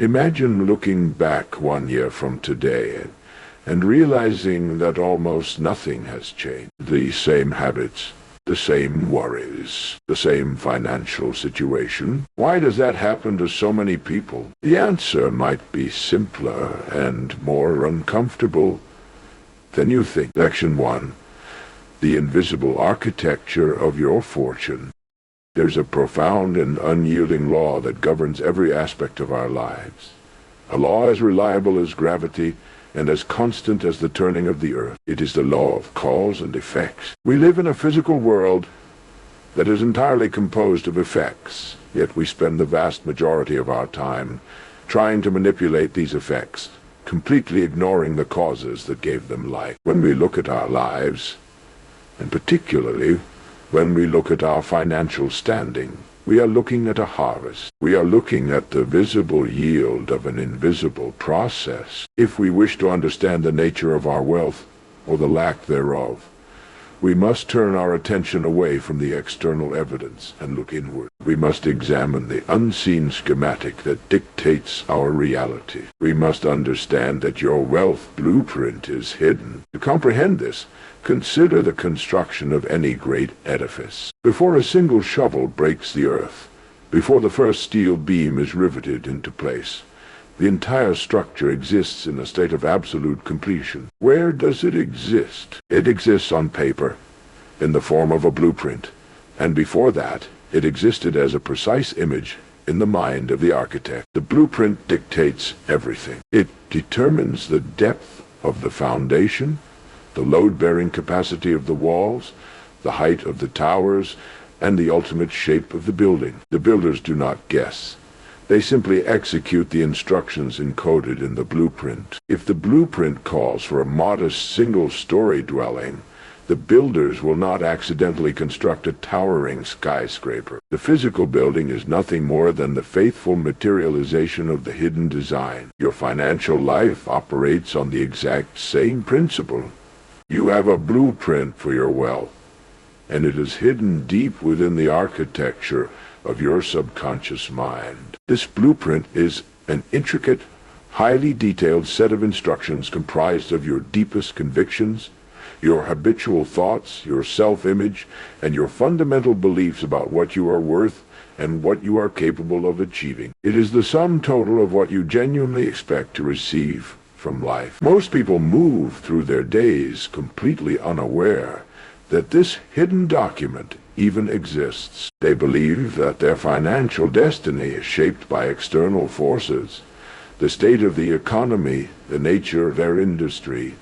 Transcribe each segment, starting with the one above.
Imagine looking back 1 year from today and realizing that almost nothing has changed. The same habits, the same worries, the same financial situation. Why does that happen to so many people? The answer might be simpler and more uncomfortable than you think. Section 1. The invisible architecture of your fortune. There's a profound and unyielding law that governs every aspect of our lives. A law as reliable as gravity and as constant as the turning of the earth. It is the law of cause and effects. We live in a physical world that is entirely composed of effects, yet we spend the vast majority of our time trying to manipulate these effects, completely ignoring the causes that gave them life. When we look at our lives, and particularly when we look at our financial standing, we are looking at a harvest. We are looking at the visible yield of an invisible process. If we wish to understand the nature of our wealth, or the lack thereof, we must turn our attention away from the external evidence and look inward. We must examine the unseen schematic that dictates our reality. We must understand that your wealth blueprint is hidden. To comprehend this, consider the construction of any great edifice. Before a single shovel breaks the earth, before the first steel beam is riveted into place, the entire structure exists in a state of absolute completion. Where does it exist? It exists on paper, in the form of a blueprint, and before that, it existed as a precise image in the mind of the architect. The blueprint dictates everything. It determines the depth of the foundation, the load-bearing capacity of the walls, the height of the towers, and the ultimate shape of the building. The builders do not guess. They simply execute the instructions encoded in the blueprint. If the blueprint calls for a modest single-story dwelling, the builders will not accidentally construct a towering skyscraper. The physical building is nothing more than the faithful materialization of the hidden design. Your financial life operates on the exact same principle. You have a blueprint for your wealth, and it is hidden deep within the architecture of your subconscious mind. This blueprint is an intricate, highly detailed set of instructions comprised of your deepest convictions, your habitual thoughts, your self-image, and your fundamental beliefs about what you are worth and what you are capable of achieving. It is the sum total of what you genuinely expect to receive from life. Most people move through their days completely unaware that this hidden document even exists. They believe that their financial destiny is shaped by external forces, the state of the economy, the nature of their industry,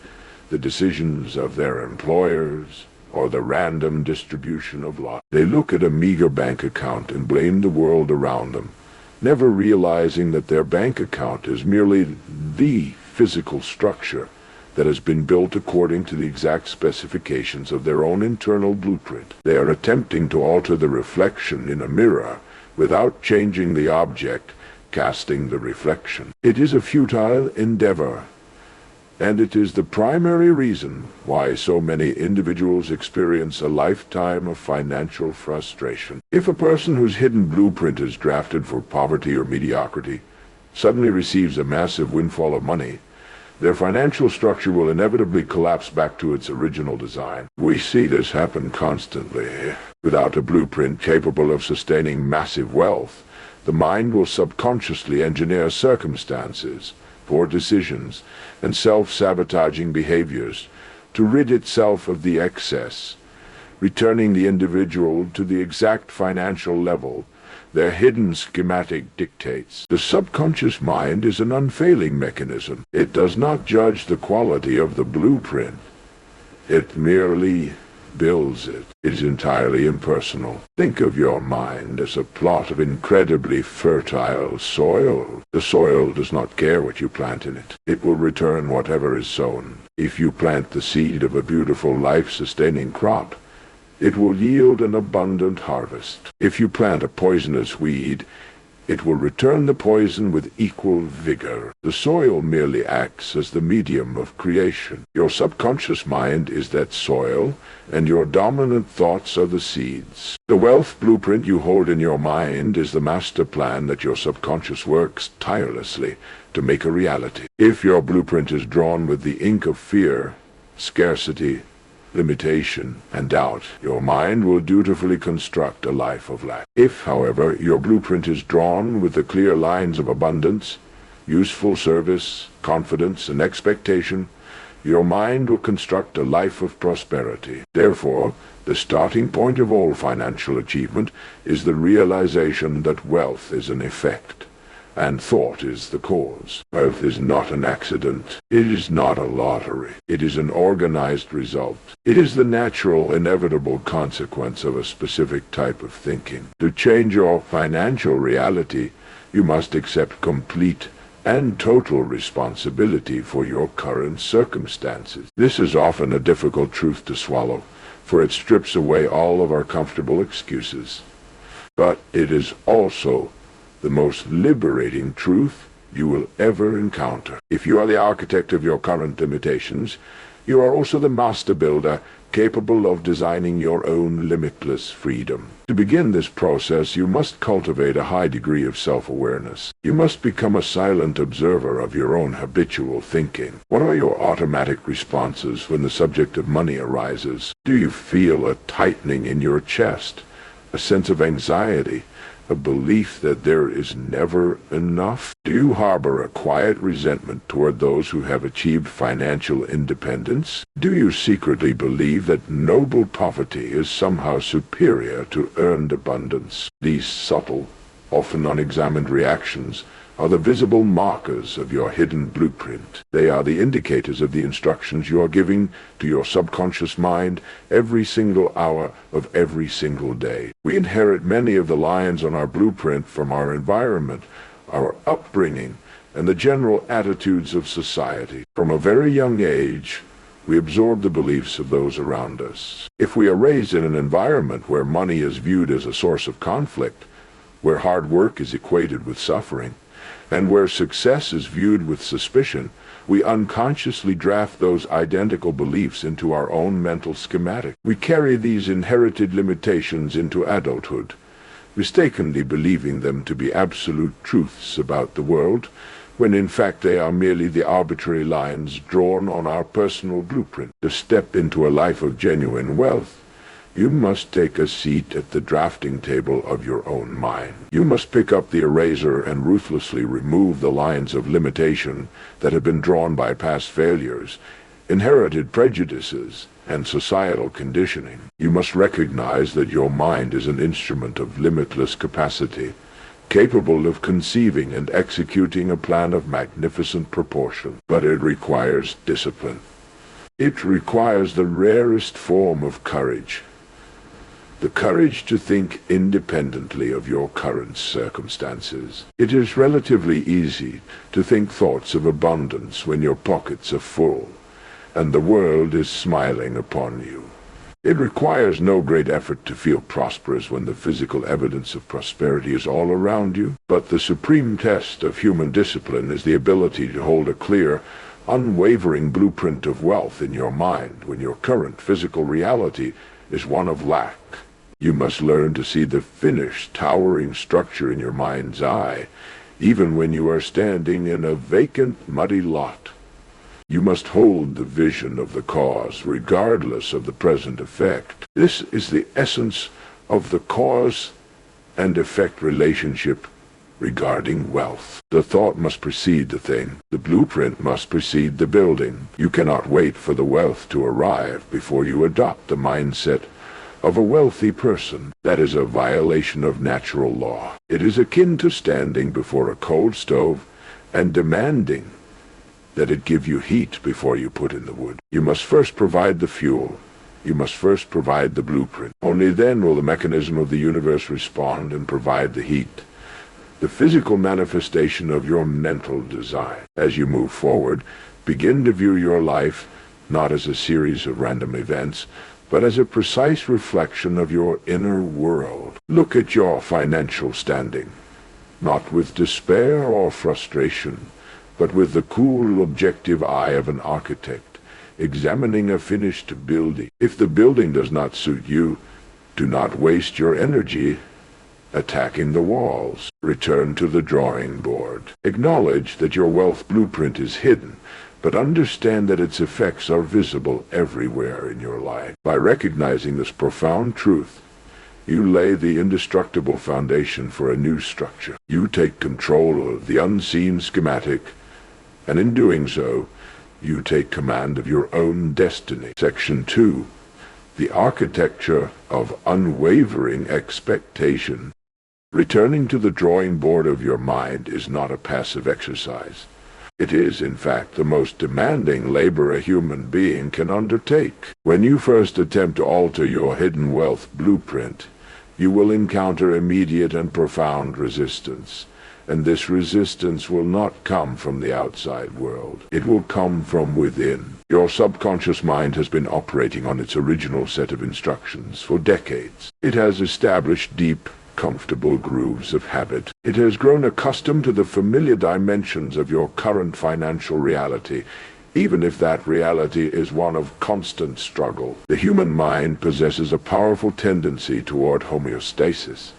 the decisions of their employers, or the random distribution of luck. They look at a meager bank account and blame the world around them, never realizing that their bank account is merely the physical structure that has been built according to the exact specifications of their own internal blueprint. They are attempting to alter the reflection in a mirror without changing the object casting the reflection. It is a futile endeavor, and it is the primary reason why so many individuals experience a lifetime of financial frustration. If a person whose hidden blueprint is drafted for poverty or mediocrity suddenly receives a massive windfall of money, their financial structure will inevitably collapse back to its original design. We see this happen constantly. Without a blueprint capable of sustaining massive wealth, the mind will subconsciously engineer circumstances, poor decisions, and self-sabotaging behaviors to rid itself of the excess, returning the individual to the exact financial level their hidden schematic dictates. The subconscious mind is an unfailing mechanism. It does not judge the quality of the blueprint. It merely builds it. It is entirely impersonal. Think of your mind as a plot of incredibly fertile soil. The soil does not care what you plant in it. It will return whatever is sown. If you plant the seed of a beautiful life-sustaining crop, it will yield an abundant harvest. If you plant a poisonous weed, It will return the poison with equal vigor. The soil merely acts as the medium of creation. Your subconscious mind is that soil, and your dominant thoughts are the seeds. The wealth blueprint you hold in your mind is the master plan that your subconscious works tirelessly to make a reality. If your blueprint is drawn with the ink of fear, scarcity, limitation, and doubt, your mind will dutifully construct a life of lack. If, however, your blueprint is drawn with the clear lines of abundance, useful service, confidence, and expectation, your mind will construct a life of prosperity. Therefore, the starting point of all financial achievement is the realization that wealth is an effect, and thought is the cause. Wealth is not an accident. It is not a lottery. It is an organized result. It is the natural, inevitable consequence of a specific type of thinking. To change your financial reality, you must accept complete and total responsibility for your current circumstances. This is often a difficult truth to swallow, for it strips away all of our comfortable excuses. But it is also the most liberating truth you will ever encounter. If you are the architect of your current limitations, you are also the master builder, capable of designing your own limitless freedom. To begin this process, you must cultivate a high degree of self-awareness. You must become a silent observer of your own habitual thinking. What are your automatic responses when the subject of money arises? Do you feel a tightening in your chest, a sense of anxiety, a belief that there is never enough? Do you harbor a quiet resentment toward those who have achieved financial independence? Do you secretly believe that noble poverty is somehow superior to earned abundance? These subtle, often unexamined reactions are the visible markers of your hidden blueprint. They are the indicators of the instructions you are giving to your subconscious mind every single hour of every single day. We inherit many of the lines on our blueprint from our environment, our upbringing, and the general attitudes of society. From a very young age, we absorb the beliefs of those around us. If we are raised in an environment where money is viewed as a source of conflict, where hard work is equated with suffering, and where success is viewed with suspicion, we unconsciously draft those identical beliefs into our own mental schematic. We carry these inherited limitations into adulthood, mistakenly believing them to be absolute truths about the world, when in fact they are merely the arbitrary lines drawn on our personal blueprint. To step into a life of genuine wealth, you must take a seat at the drafting table of your own mind. You must pick up the eraser and ruthlessly remove the lines of limitation that have been drawn by past failures, inherited prejudices, and societal conditioning. You must recognize that your mind is an instrument of limitless capacity, capable of conceiving and executing a plan of magnificent proportion. But it requires discipline. It requires the rarest form of courage. The courage to think independently of your current circumstances. It is relatively easy to think thoughts of abundance when your pockets are full, and the world is smiling upon you. It requires no great effort to feel prosperous when the physical evidence of prosperity is all around you, but the supreme test of human discipline is the ability to hold a clear, unwavering blueprint of wealth in your mind when your current physical reality is one of lack. You must learn to see the finished, towering structure in your mind's eye, even when you are standing in a vacant, muddy lot. You must hold the vision of the cause, regardless of the present effect. This is the essence of the cause and effect relationship regarding wealth. The thought must precede the thing. The blueprint must precede the building. You cannot wait for the wealth to arrive before you adopt the mindset of a wealthy person. That is a violation of natural law. It is akin to standing before a cold stove and demanding that it give you heat before you put in the wood. You must first provide the fuel. You must first provide the blueprint. Only then will the mechanism of the universe respond and provide the heat, the physical manifestation of your mental design. As you move forward, begin to view your life not as a series of random events, but as a precise reflection of your inner world. Look at your financial standing. not with despair or frustration, but with the cool, objective eye of an architect, examining a finished building. If the building does not suit you, do not waste your energy attacking the walls. Return to the drawing board. Acknowledge that your wealth blueprint is hidden, but understand that its effects are visible everywhere in your life. By recognizing this profound truth, you lay the indestructible foundation for a new structure. You take control of the unseen schematic, and in doing so, you take command of your own destiny. Section 2. The architecture of unwavering expectation. Returning to the drawing board of your mind is not a passive exercise. It is, in fact, the most demanding labor a human being can undertake. When you first attempt to alter your hidden wealth blueprint, you will encounter immediate and profound resistance. And this resistance will not come from the outside world. It will come from within. Your subconscious mind has been operating on its original set of instructions for decades. It has established deep, comfortable grooves of habit. It has grown accustomed to the familiar dimensions of your current financial reality, even if that reality is one of constant struggle. The human mind possesses a powerful tendency toward homeostasis.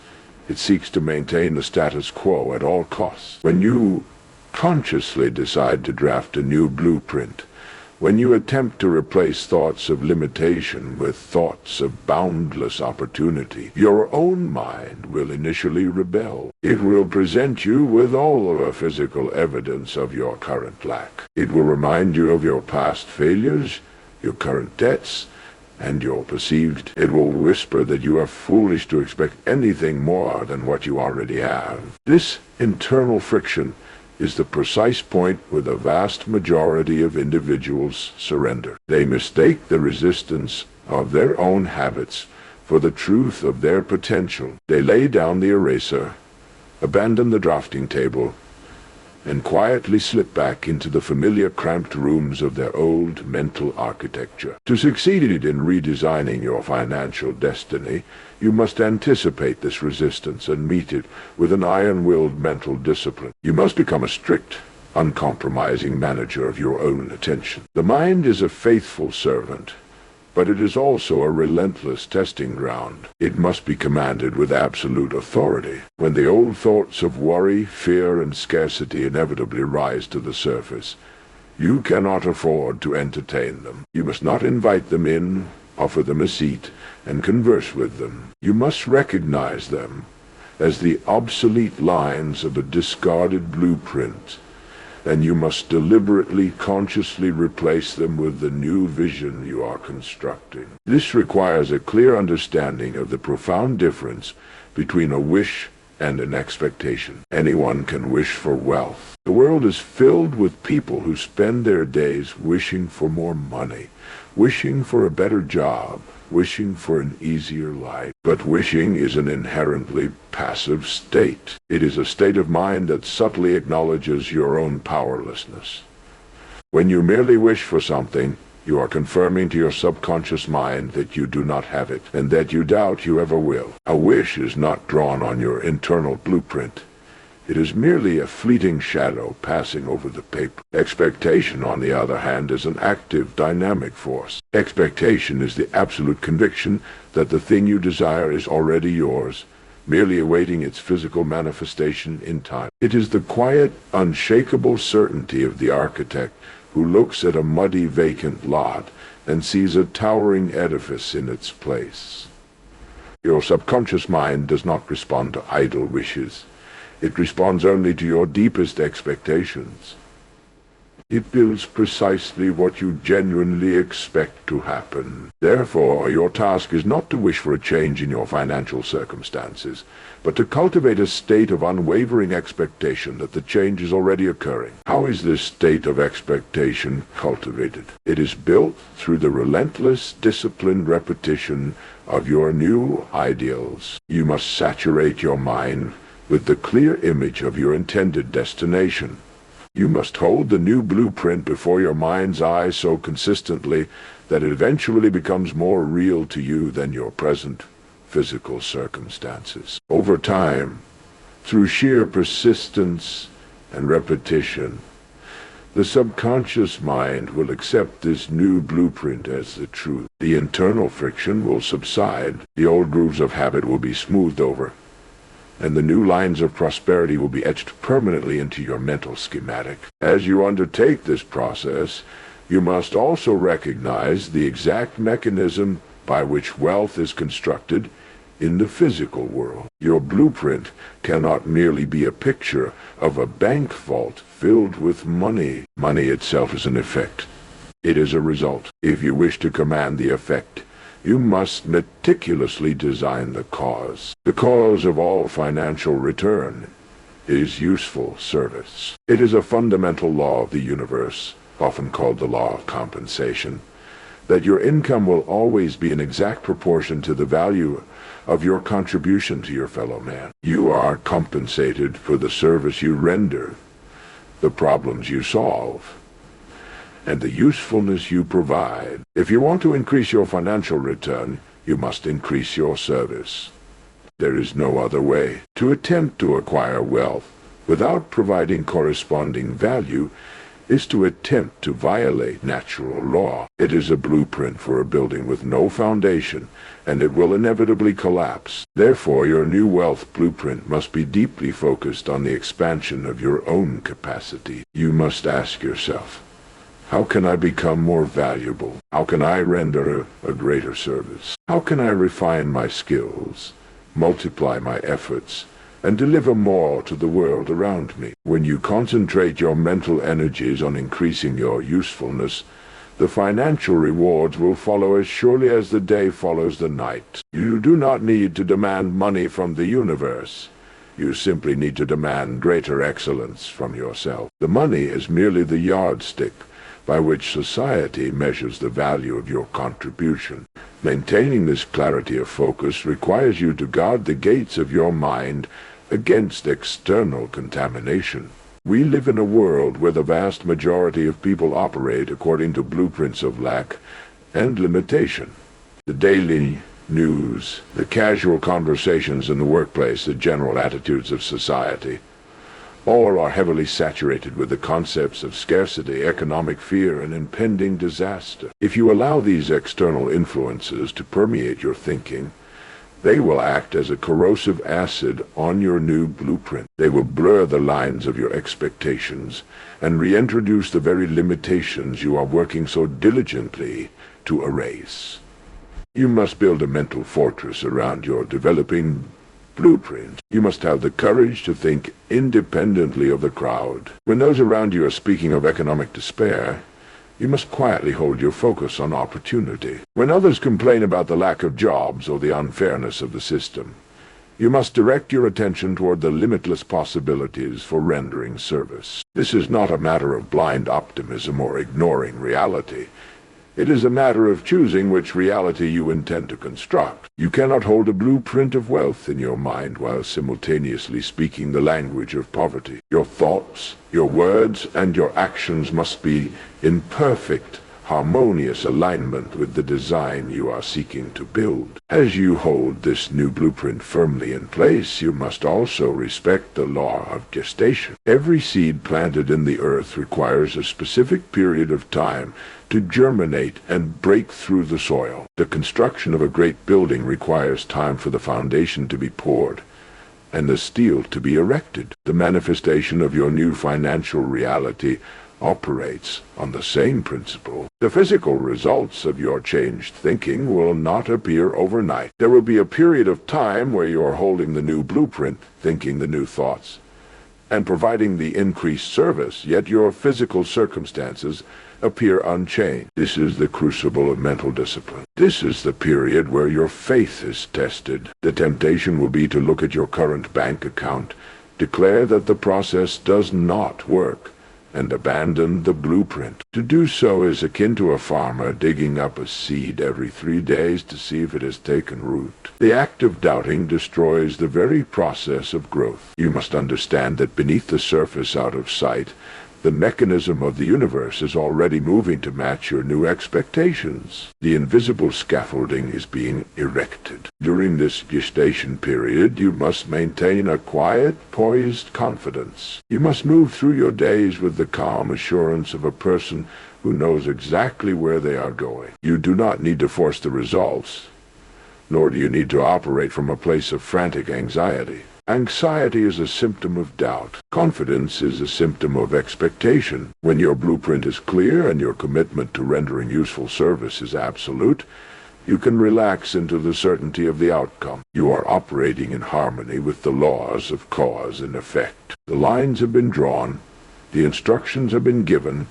It seeks to maintain the status quo at all costs. When you consciously decide to draft a new blueprint, when you attempt to replace thoughts of limitation with thoughts of boundless opportunity, your own mind will initially rebel. It will present you with all of the physical evidence of your current lack. It will remind you of your past failures, your current debts, and your perceived. It will whisper that you are foolish to expect anything more than what you already have. This internal friction is the precise point where the vast majority of individuals surrender. They mistake the resistance of their own habits for the truth of their potential. They lay down the eraser, abandon the drafting table, and quietly slip back into the familiar cramped rooms of their old mental architecture. To succeed in redesigning your financial destiny, you must anticipate this resistance and meet it with an iron-willed mental discipline. You must become a strict, uncompromising manager of your own attention. The mind is a faithful servant, but it is also a relentless testing ground. It must be commanded with absolute authority. When the old thoughts of worry, fear, and scarcity inevitably rise to the surface, you cannot afford to entertain them. You must not invite them in, offer them a seat, and converse with them. You must recognize them as the obsolete lines of a discarded blueprint, and you must deliberately, consciously replace them with the new vision you are constructing. This requires a clear understanding of the profound difference between a wish and an expectation. Anyone can wish for wealth. The world is filled with people who spend their days wishing for more money, wishing for a better job, wishing for an easier life. But wishing is an inherently passive state. It is a state of mind that subtly acknowledges your own powerlessness. When you merely wish for something, you are confirming to your subconscious mind that you do not have it, and that you doubt you ever will. A wish is not drawn on your internal blueprint. It is merely a fleeting shadow passing over the paper. Expectation, on the other hand, is an active, dynamic force. Expectation is the absolute conviction that the thing you desire is already yours, merely awaiting its physical manifestation in time. It is the quiet, unshakable certainty of the architect who looks at a muddy, vacant lot and sees a towering edifice in its place. Your subconscious mind does not respond to idle wishes. It responds only to your deepest expectations. It builds precisely what you genuinely expect to happen. Therefore, your task is not to wish for a change in your financial circumstances, but to cultivate a state of unwavering expectation that the change is already occurring. How is this state of expectation cultivated? It is built through the relentless, disciplined repetition of your new ideals. You must saturate your mind with the clear image of your intended destination. You must hold the new blueprint before your mind's eye so consistently that it eventually becomes more real to you than your present physical circumstances. Over time, Through sheer persistence and repetition, the subconscious mind will accept this new blueprint as the truth. The internal friction will subside, the old grooves of habit will be smoothed over, and the new lines of prosperity will be etched permanently into your mental schematic. As you undertake this process, you must also recognize the exact mechanism by which wealth is constructed in the physical world. Your blueprint cannot merely be a picture of a bank vault filled with money. Money itself is an effect. It is a result. If you wish to command the effect, you must meticulously design the cause. The cause of all financial return is useful service. It is a fundamental law of the universe, often called the law of compensation, that your income will always be in exact proportion to the value of your contribution to your fellow man. You are compensated for the service you render, the problems you solve, and the usefulness you provide. If you want to increase your financial return, you must increase your service. There is no other way. To attempt to acquire wealth without providing corresponding value is to attempt to violate natural law. It is a blueprint for a building with no foundation, and it will inevitably collapse. Therefore, your new wealth blueprint must be deeply focused on the expansion of your own capacity. You must ask yourself, how can I become more valuable? How can I render a greater service? How can I refine my skills, multiply my efforts, and deliver more to the world around me? When you concentrate your mental energies on increasing your usefulness, the financial rewards will follow as surely as the day follows the night. You do not need to demand money from the universe. You simply need to demand greater excellence from yourself. The money is merely the yardstick by which society measures the value of your contribution. Maintaining this clarity of focus requires you to guard the gates of your mind against external contamination. We live in a world where the vast majority of people operate according to blueprints of lack and limitation. The daily news, the casual conversations in the workplace, the general attitudes of society, all are heavily saturated with the concepts of scarcity, economic fear, and impending disaster. If you allow these external influences to permeate your thinking, they will act as a corrosive acid on your new blueprint. They will blur the lines of your expectations and reintroduce the very limitations you are working so diligently to erase. You must build a mental fortress around your developing blueprint. You must have the courage to think independently of the crowd. When those around you are speaking of economic despair, you must quietly hold your focus on opportunity. When others complain about the lack of jobs or the unfairness of the system, you must direct your attention toward the limitless possibilities for rendering service. This is not a matter of blind optimism or ignoring reality. It is a matter of choosing which reality you intend to construct. You cannot hold a blueprint of wealth in your mind while simultaneously speaking the language of poverty. Your thoughts, your words, and your actions must be in perfect, harmonious alignment with the design you are seeking to build. As you hold this new blueprint firmly in place, you must also respect the law of gestation. Every seed planted in the earth requires a specific period of time to germinate and break through the soil. The construction of a great building requires time for the foundation to be poured and the steel to be erected. The manifestation of your new financial reality operates on the same principle. The physical results of your changed thinking will not appear overnight. There will be a period of time where you are holding the new blueprint, thinking the new thoughts, and providing the increased service, yet your physical circumstances appear unchanged. This is the crucible of mental discipline. This is the period where your faith is tested. The temptation will be to look at your current bank account, declare that the process does not work, and abandon the blueprint. To do so is akin to a farmer digging up a seed every 3 days to see if it has taken root. The act of doubting destroys the very process of growth. You must understand that beneath the surface, out of sight, The mechanism of the universe is already moving to match your new expectations. The invisible scaffolding is being erected. During this gestation period, you must maintain a quiet, poised confidence. You must move through your days with the calm assurance of a person who knows exactly where they are going. You do not need to force the results, nor do you need to operate from a place of frantic anxiety. Anxiety is a symptom of doubt. Confidence is a symptom of expectation. When your blueprint is clear and your commitment to rendering useful service is absolute, you can relax into the certainty of the outcome. You are operating in harmony with the laws of cause and effect. The lines have been drawn, the instructions have been given,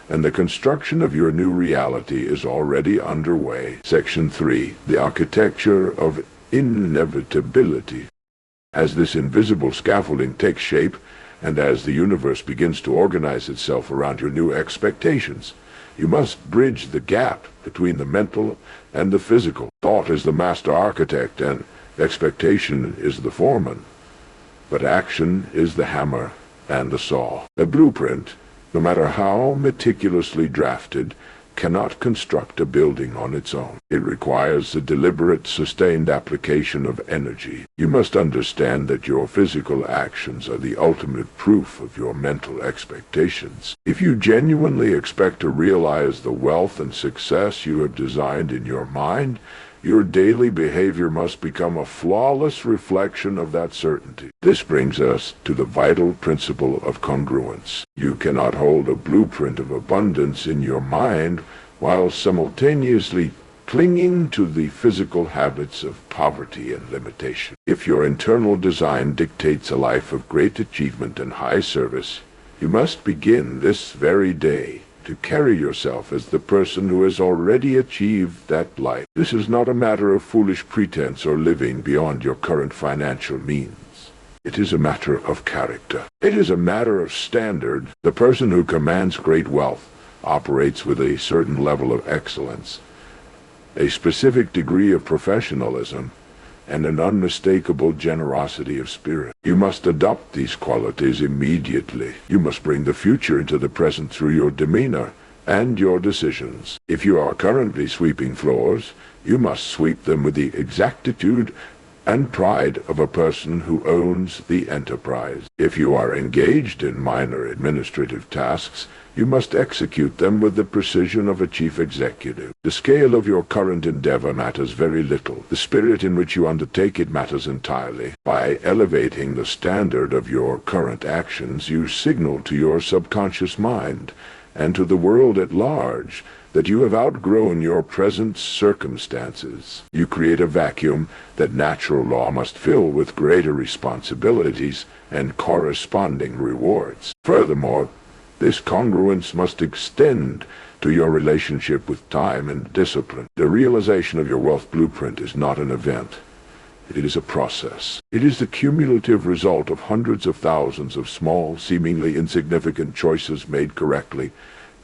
and the construction of your new reality is already underway. Section 3. The Architecture of Inevitability. As this invisible scaffolding takes shape, and as the universe begins to organize itself around your new expectations, you must bridge the gap between the mental and the physical. Thought is the master architect, and expectation is the foreman. But action is the hammer and the saw. A blueprint, no matter how meticulously drafted, cannot construct a building on its own. It requires the deliberate, sustained application of energy. You must understand that your physical actions are the ultimate proof of your mental expectations. If you genuinely expect to realize the wealth and success you have designed in your mind, your daily behavior must become a flawless reflection of that certainty. This brings us to the vital principle of congruence. You cannot hold a blueprint of abundance in your mind while simultaneously clinging to the physical habits of poverty and limitation. If your internal design dictates a life of great achievement and high service, you must begin this very day to carry yourself as the person who has already achieved that life. This is not a matter of foolish pretense or living beyond your current financial means. It is a matter of character. It is a matter of standard. The person who commands great wealth operates with a certain level of excellence, a specific degree of professionalism, and an unmistakable generosity of spirit. You must adopt these qualities immediately. You must bring the future into the present through your demeanor and your decisions. If you are currently sweeping floors, you must sweep them with the exactitude and pride of a person who owns the enterprise. If you are engaged in minor administrative tasks, you must execute them with the precision of a chief executive. The scale of your current endeavor matters very little. The spirit in which you undertake it matters entirely. By elevating the standard of your current actions, you signal to your subconscious mind and to the world at large that you have outgrown your present circumstances. You create a vacuum that natural law must fill with greater responsibilities and corresponding rewards. Furthermore, this congruence must extend to your relationship with time and discipline. The realization of your wealth blueprint is not an event. It is a process. It is the cumulative result of hundreds of thousands of small, seemingly insignificant choices made correctly,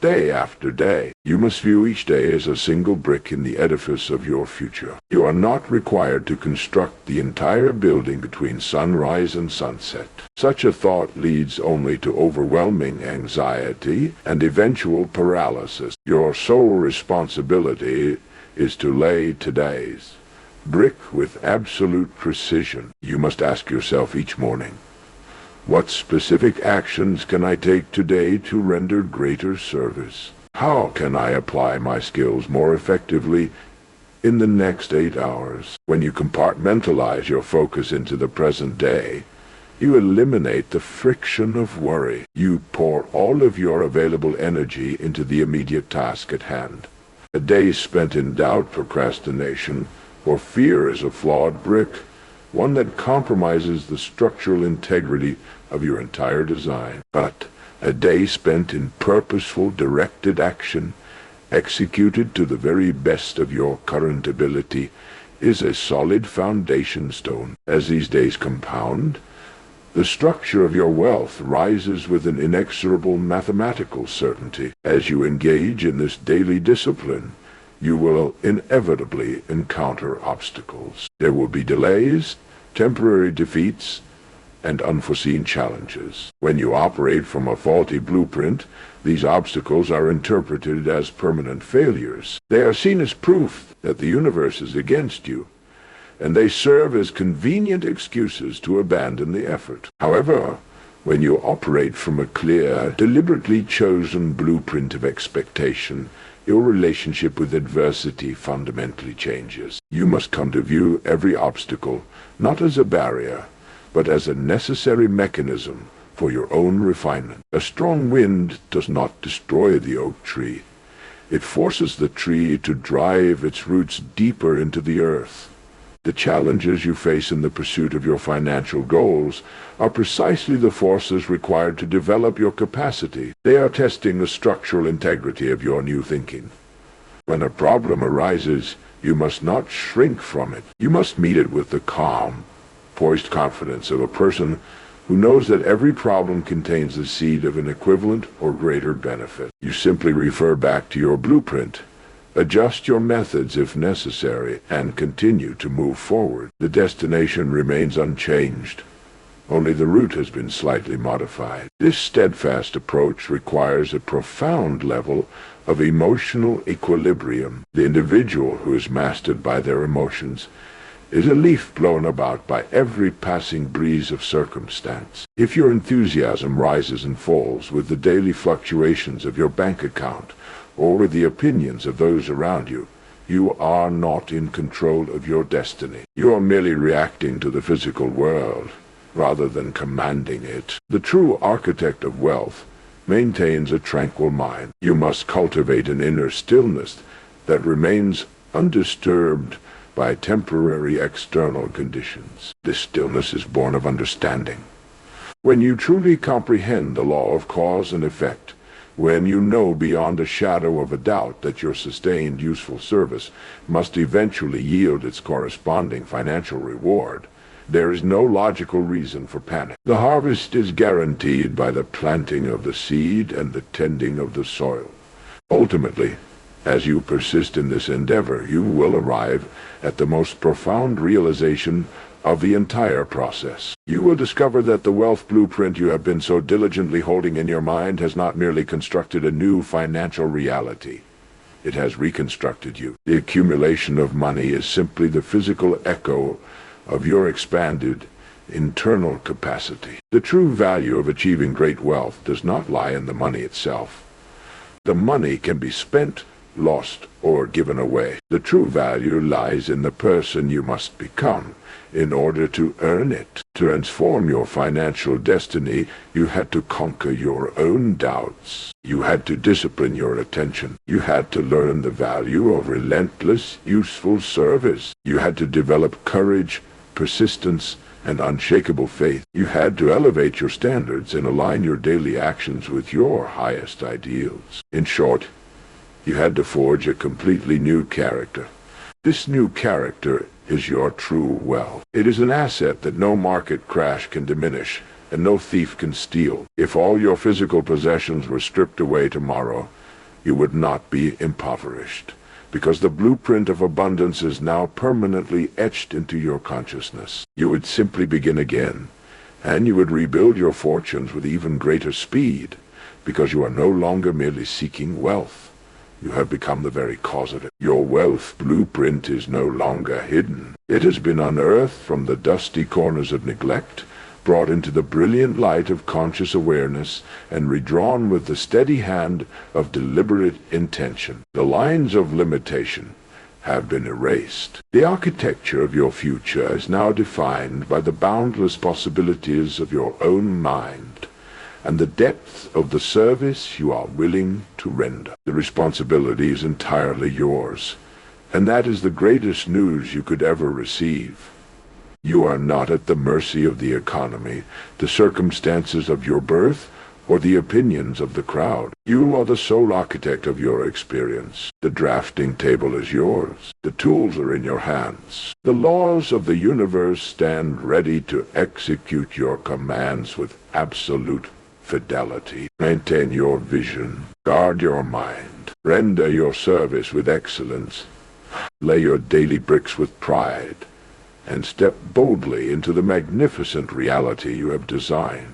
day after day. You must view each day as a single brick in the edifice of your future. You are not required to construct the entire building between sunrise and sunset. Such a thought leads only to overwhelming anxiety and eventual paralysis. Your sole responsibility is to lay today's brick with absolute precision. You must ask yourself each morning, what specific actions can I take today to render greater service? How can I apply my skills more effectively in the next 8 hours? When you compartmentalize your focus into the present day, you eliminate the friction of worry. You pour all of your available energy into the immediate task at hand. A day spent in doubt, procrastination, or fear is a flawed brick, one that compromises the structural integrity of your entire design. But a day spent in purposeful, directed action, executed to the very best of your current ability, is a solid foundation stone. As these days compound, the structure of your wealth rises with an inexorable mathematical certainty. As you engage in this daily discipline, you will inevitably encounter obstacles. There will be delays, temporary defeats, and unforeseen challenges. When you operate from a faulty blueprint, these obstacles are interpreted as permanent failures. They are seen as proof that the universe is against you, and they serve as convenient excuses to abandon the effort. However, when you operate from a clear, deliberately chosen blueprint of expectation, your relationship with adversity fundamentally changes. You must come to view every obstacle not as a barrier, but as a necessary mechanism for your own refinement. A strong wind does not destroy the oak tree. It forces the tree to drive its roots deeper into the earth. The challenges you face in the pursuit of your financial goals are precisely the forces required to develop your capacity. They are testing the structural integrity of your new thinking. When a problem arises, you must not shrink from it. You must meet it with the calm, poised confidence of a person who knows that every problem contains the seed of an equivalent or greater benefit. You simply refer back to your blueprint, adjust your methods if necessary, and continue to move forward. The destination remains unchanged. Only the route has been slightly modified. This steadfast approach requires a profound level of emotional equilibrium. The individual who is mastered by their emotions is a leaf blown about by every passing breeze of circumstance. If your enthusiasm rises and falls with the daily fluctuations of your bank account, or with the opinions of those around you, you are not in control of your destiny. You are merely reacting to the physical world, rather than commanding it. The true architect of wealth maintains a tranquil mind. You must cultivate an inner stillness that remains undisturbed by temporary external conditions. This stillness is born of understanding. When you truly comprehend the law of cause and effect, when you know beyond a shadow of a doubt that your sustained useful service must eventually yield its corresponding financial reward, there is no logical reason for panic. The harvest is guaranteed by the planting of the seed and the tending of the soil. Ultimately, as you persist in this endeavor, you will arrive at the most profound realization of the entire process. You will discover that the wealth blueprint you have been so diligently holding in your mind has not merely constructed a new financial reality. It has reconstructed you. The accumulation of money is simply the physical echo of your expanded internal capacity. The true value of achieving great wealth does not lie in the money itself. The money can be spent, lost, or given away. The true value lies in the person you must become in order to earn it. To transform your financial destiny, you had to conquer your own doubts. You had to discipline your attention. You had to learn the value of relentless, useful service. You had to develop courage, persistence, and unshakable faith. You had to elevate your standards and align your daily actions with your highest ideals. In short, you had to forge a completely new character. This new character is your true wealth. It is an asset that no market crash can diminish, and no thief can steal. If all your physical possessions were stripped away tomorrow, you would not be impoverished, because the blueprint of abundance is now permanently etched into your consciousness. You would simply begin again, and you would rebuild your fortunes with even greater speed, because you are no longer merely seeking wealth. You have become the very cause of it. Your wealth blueprint is no longer hidden. It has been unearthed from the dusty corners of neglect, brought into the brilliant light of conscious awareness, and redrawn with the steady hand of deliberate intention. The lines of limitation have been erased. The architecture of your future is now defined by the boundless possibilities of your own mind and the depth of the service you are willing to render. The responsibility is entirely yours, and that is the greatest news you could ever receive. You are not at the mercy of the economy, the circumstances of your birth, or the opinions of the crowd. You are the sole architect of your experience. The drafting table is yours. The tools are in your hands. The laws of the universe stand ready to execute your commands with absolute fidelity. Maintain your vision. Guard your mind. Render your service with excellence. Lay your daily bricks with pride. and step boldly into the magnificent reality you have designed.